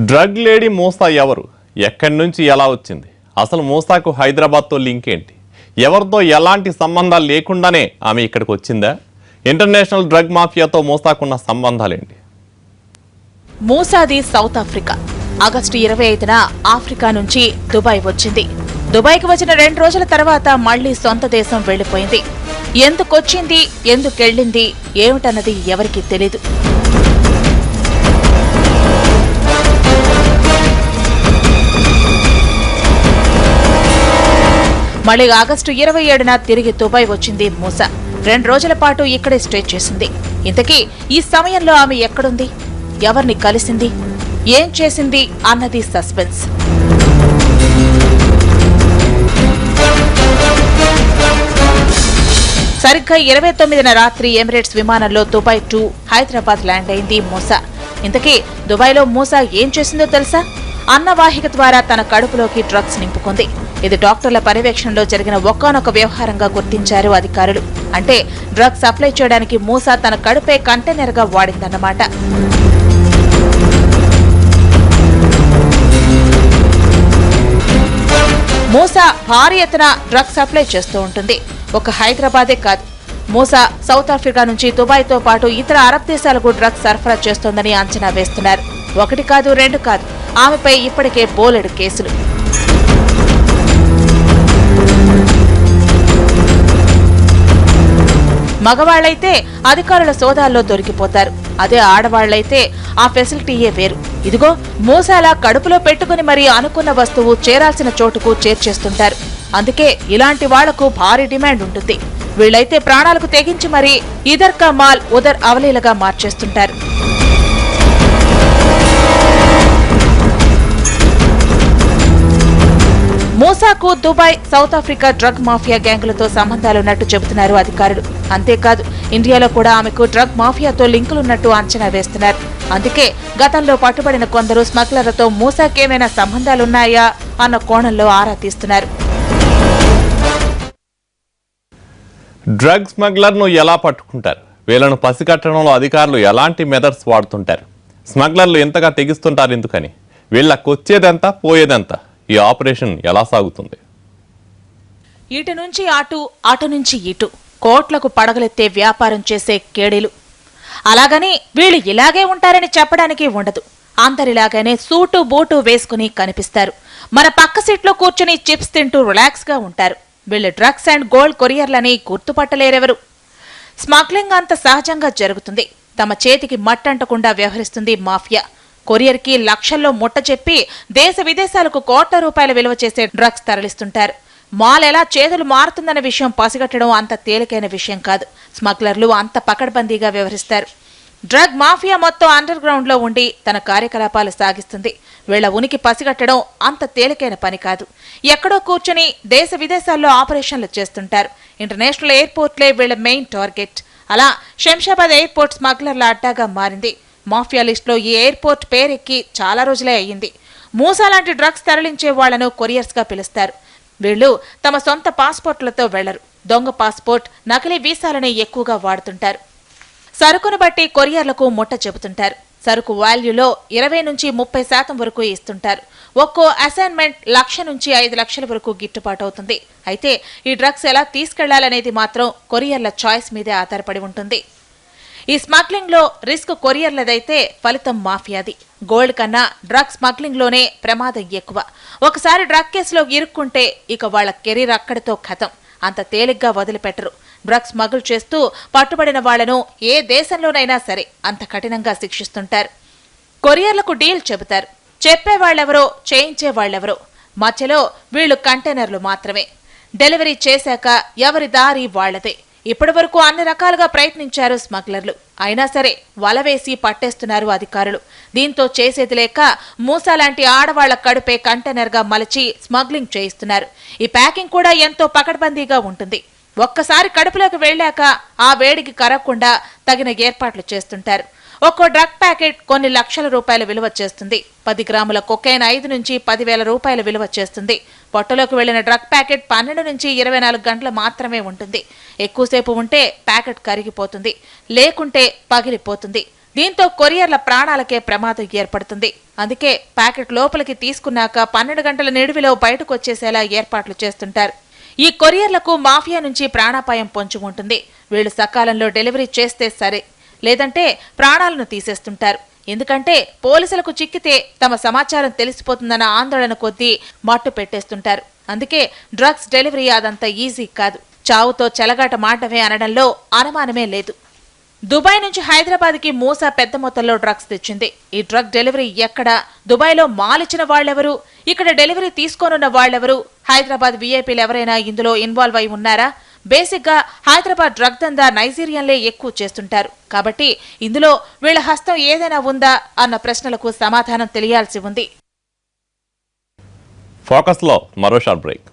Drug lady Musa ఎవరు? ఎక్కడి నుంచి ఎలా వచ్చింది? అసలు మూసాకు హైదరాబాద్తో లింక్ ఏంటి? ఎవరితో ఎలాంటి సంబంధాలు లేకుండానే ఆమె ఇక్కడికి వచ్చిందా? ఇంటర్నేషనల్ డ్రగ్ మాఫియాతో మూసాకున్న సంబంధాలేంటి? మూసాది సౌత్ ఆఫ్రికా. ఆగస్టు 25న ఆఫ్రికా నుంచి దుబాయ్ వచ్చింది. దుబాయ్కి వచ్చిన 2 రోజుల తర్వాత మళ్లీ సొంత దేశం వెళ్లిపోయింది. ఎందుకొచ్చింది, ఎందుకెళ్లింది, ఏమిటన్నది ఎవరికీ తెలీదు. మళ్లీ ఆగస్టు 27న తిరిగి దుబాయ్ వచ్చింది మూసా. 2 రోజుల పాటు ఇక్కడే స్టే చేసింది. ఇంతకీ ఈ సమయంలో ఆమె ఎక్కడుంది, ఎవరిని కలిసింది, ఏం చేసింది అన్నది సస్పెన్స్. సరిగ్గా 29న రాత్రి ఎమిరేట్స్ విమానంలో దుబాయ్ టు హైదరాబాద్ ల్యాండ్ అయింది మూసా. ఇంతకీ దుబాయ్లో మూసా ఏం చేసిందో తెలుసా? అన్నవాహిక ద్వారా తన కడుపులోకి డ్రగ్స్ నింపుకుంది. ఇది డాక్టర్ల పర్యవేక్షణలో జరిగిన ఒకానొక వ్యవహారంగా గుర్తించారు అధికారులు. అంటే డ్రగ్స్ సప్లై చేయడానికి మూసా తన కడుపే కంటైనర్ గా వాడిందన్నమాట. మూసా భారీ ఎత్తున డ్రగ్స్ సప్లై చేస్తూ ఉంటుంది. ఒక హైదరాబాదే కాదు, మూసా సౌత్ ఆఫ్రికా నుంచి దుబాయ్తో పాటు ఇతర అరబ్ దేశాలకు డ్రగ్స్ సరఫరా చేస్తోందని అంచనా వేస్తున్నారు. 1 కాదు 2 కాదు, ఆమెపై ఇప్పటికే బోలెడు కేసులు. మగవాళ్లైతే అధికారుల సోదాల్లో దొరికిపోతారు. అదే ఆడవాళ్లైతే ఆ ఫెసిలిటీయే వేరు. ఇదిగో మూసాలా కడుపులో పెట్టుకుని మరీ అనుకున్న వస్తువు చేరాల్సిన చోటుకు చేర్చేస్తుంటారు. అందుకే ఇలాంటి వాళ్లకు భారీ డిమాండ్ ఉంటుంది. వీళ్లైతే ప్రాణాలకు తెగించి మరీ ఇదర్ కా మాల్ ఉదర్ అవలీలగా మార్చేస్తుంటారు. మూసాకు Dubai, South Africa drug mafia గ్యాంగులతో సంబంధాలున్నట్టు చెబుతున్నారు అధికారులు. అంతేకాదు ఇండియాలో కూడా ఆమెకు డ్రగ్ మాఫియాతో లింకులున్నట్టు అంచనా వేస్తున్నారు. అందుకే గతంలో పట్టుబడిన కొందరు స్మగ్లర్లతో మూసాకేమైనా సంబంధాలున్నాయా అన్న కోణంలో ఆరా తీస్తున్నారు. డ్రగ్ స్మగ్లర్ను ఎలా పట్టుకుంటారు? వీళ్లను పసిగట్టడంలో అధికారులు ఎలాంటి మెథడ్స్ వాడుతుంటారు? స్మగ్లర్లు ఎంతగా తెగిస్తుంటారు ఎందుకని? వీళ్లకొచ్చేదెంత, పోయేదెంత? ఈ ఆపరేషన్ ఎలా సాగుతుంది? ఇటు నుంచి అటు, అటు నుంచి ఇటు కోట్లకు పడగలెత్తే వ్యాపారం చేసే కేడీలు. అలాగని వీళ్ళు ఇలాగే ఉంటారని చెప్పడానికి ఉండదు. అందరిలాగానే సూటు బూటు వేసుకుని కనిపిస్తారు. మన పక్క సీట్లో కూర్చుని చిప్స్ తింటూ రిలాక్స్ గా ఉంటారు. వీళ్ళు డ్రగ్స్ అండ్ గోల్డ్ కొరియర్లని గుర్తుపట్టలేరెవరు. స్మగ్లింగ్ అంత సహజంగా జరుగుతుంది. తమ చేతికి మట్టంటకుండా వ్యవహరిస్తుంది మాఫియా. కొరియర్కి లక్షల్లో ముట్ట చెప్పి దేశ విదేశాలకు కోట్ల రూపాయల విలువ చేసే డ్రగ్స్ తరలిస్తుంటారు. మాల్ ఎలా చేతులు మారుతుందన్న విషయం పసిగట్టడం అంత తేలికైన విషయం కాదు. స్మగ్లర్లు అంత పకడ్బందీగా వ్యవహరిస్తారు. డ్రగ్ మాఫియా మొత్తం అండర్ గ్రౌండ్ లో ఉండి తన కార్యకలాపాలు సాగిస్తుంది. వీళ్ల ఉనికి పసిగట్టడం అంత తేలికైన పని కాదు. ఎక్కడో కూర్చుని దేశ విదేశాల్లో ఆపరేషన్లు చేస్తుంటారు. ఇంటర్నేషనల్ ఎయిర్పోర్ట్లే వీళ్ల మెయిన్ టార్గెట్. అలా శంషాబాద్ ఎయిర్పోర్ట్ స్మగ్లర్ల అడ్డాగా మారింది. మాఫియా లిస్టులో ఈ ఎయిర్పోర్ట్ పేరెక్కి చాలా రోజులే అయ్యింది. మూసా లాంటి డ్రగ్స్ తరలించే వాళ్లను కొరియర్స్ గా పిలుస్తారు. వీళ్లు తమ సొంత పాస్పోర్ట్లతో వెళ్లరు. దొంగ పాస్పోర్ట్, నకిలీ వీసాలని ఎక్కువగా వాడుతుంటారు. సరుకును బట్టి కొరియర్లకు ముట్ట చెబుతుంటారు. సరుకు వాల్యూలో 20 నుంచి 30% వరకు ఇస్తుంటారు. ఒక్కో అసైన్మెంట్ 1,00,000 నుంచి 5 లక్షల వరకు గిట్టుబాటు అవుతుంది. అయితే ఈ డ్రగ్స్ ఎలా తీసుకెళ్లాలనేది మాత్రం కొరియర్ల చాయిస్ మీదే ఆధారపడి ఉంటుంది. ఈ స్మగ్లింగ్ లో రిస్క్ కొరియర్లదైతే ఫలితం మాఫియాది. గోల్డ్ కన్నా డ్రగ్ స్మగ్లింగ్ లోనే ప్రమాదం ఎక్కువ. ఒకసారి డ్రగ్ కేసులో ఇరుక్కుంటే ఇక వాళ్ల కెరీర్ అక్కడితో ఖతం. అంత తేలిగ్గా వదిలిపెట్టరు. డ్రగ్ స్మగుల్ చేస్తూ పట్టుబడిన వాళ్లను ఏ దేశంలోనైనా సరే అంత కఠినంగా శిక్షిస్తుంటారు. కొరియర్లకు డీల్ చెబుతారు. చెప్పేవాళ్లెవరో, చేయించేవాళ్లెవరో. మధ్యలో వీళ్లు కంటైనర్లు మాత్రమే. డెలివరీ చేశాక ఎవరి దారి వాళ్లదే. ఇప్పటి వరకు అన్ని రకాలుగా ప్రయత్నించారు స్మగ్లర్లు. అయినా సరే వలవేసి పట్టేస్తున్నారు అధికారులు. దీంతో చేసేది లేక మూసా లాంటి ఆడవాళ్ల కడుపే కంటైనర్ గా మలచి స్మగ్లింగ్ చేయిస్తున్నారు. ఈ ప్యాకింగ్ కూడా ఎంతో పకడ్బందీగా ఉంటుంది. ఒక్కసారి కడుపులోకి వెళ్లాక ఆ వేడికి కరగకుండా తగిన ఏర్పాట్లు చేస్తుంటారు. ఒక్కో డ్రగ్ ప్యాకెట్ కొన్ని లక్షల రూపాయల విలువ చేస్తుంది. 10 గ్రాముల కొకైన్ 5 నుంచి 10,000 రూపాయల విలువ చేస్తుంది. పొట్టలోకి వెళ్లిన డ్రగ్ ప్యాకెట్ 12 నుంచి 24 గంటలు మాత్రమే ఉంటుంది. ఎక్కువసేపు ఉంటే ప్యాకెట్ కరిగిపోతుంది, లేకుంటే పగిలిపోతుంది. దీంతో కొరియర్ల ప్రాణాలకే ప్రమాదం ఏర్పడుతుంది. అందుకే ప్యాకెట్ లోపలికి తీసుకున్నాక 12 గంటల నిడివిలో బయటకు వచ్చేసేలా ఏర్పాట్లు చేస్తుంటారు. ఈ కొరియర్లకు మాఫియా నుంచి ప్రాణాపాయం పొంచి ఉంటుంది. వీళ్లు సకాలంలో డెలివరీ చేస్తే సరే, లేదంటే ప్రాణాలను తీసేస్తుంటారు. ఎందుకంటే పోలీసులకు చిక్కితే తమ సమాచారం తెలిసిపోతుందన్న ఆందోళన కొద్దీ మట్టు పెట్టేస్తుంటారు. అందుకే డ్రగ్స్ డెలివరీ అదంత ఈజీ కాదు. చావుతో చెలగాట మాటమే అనడంలో అనుమానమే లేదు. దుబాయ్ నుంచి హైదరాబాద్కి మూసా పెద్ద మొత్తంలో డ్రగ్స్ తెచ్చింది. ఈ డ్రగ్ డెలివరీ ఎక్కడ? దుబాయ్లో మాలిచ్చిన వాళ్లెవరు? ఇక్కడ డెలివరీ తీసుకోనున్న వాళ్లెవరు? హైదరాబాద్ వీఐపీలు ఎవరైనా ఇందులో ఇన్వాల్వ్ అయి ఉన్నారా? బేసిక్ గా హైదరాబాద్ డ్రగ్ దందా నైజీరియన్లే ఎక్కువ చేస్తుంటారు. కాబట్టి ఇందులో వీళ్ల హస్తం ఏదైనా ఉందా అన్న ప్రశ్నలకు సమాధానం తెలియాల్సి ఉంది. ఫోకస్ లో మరో షార్ట్ బ్రేక్.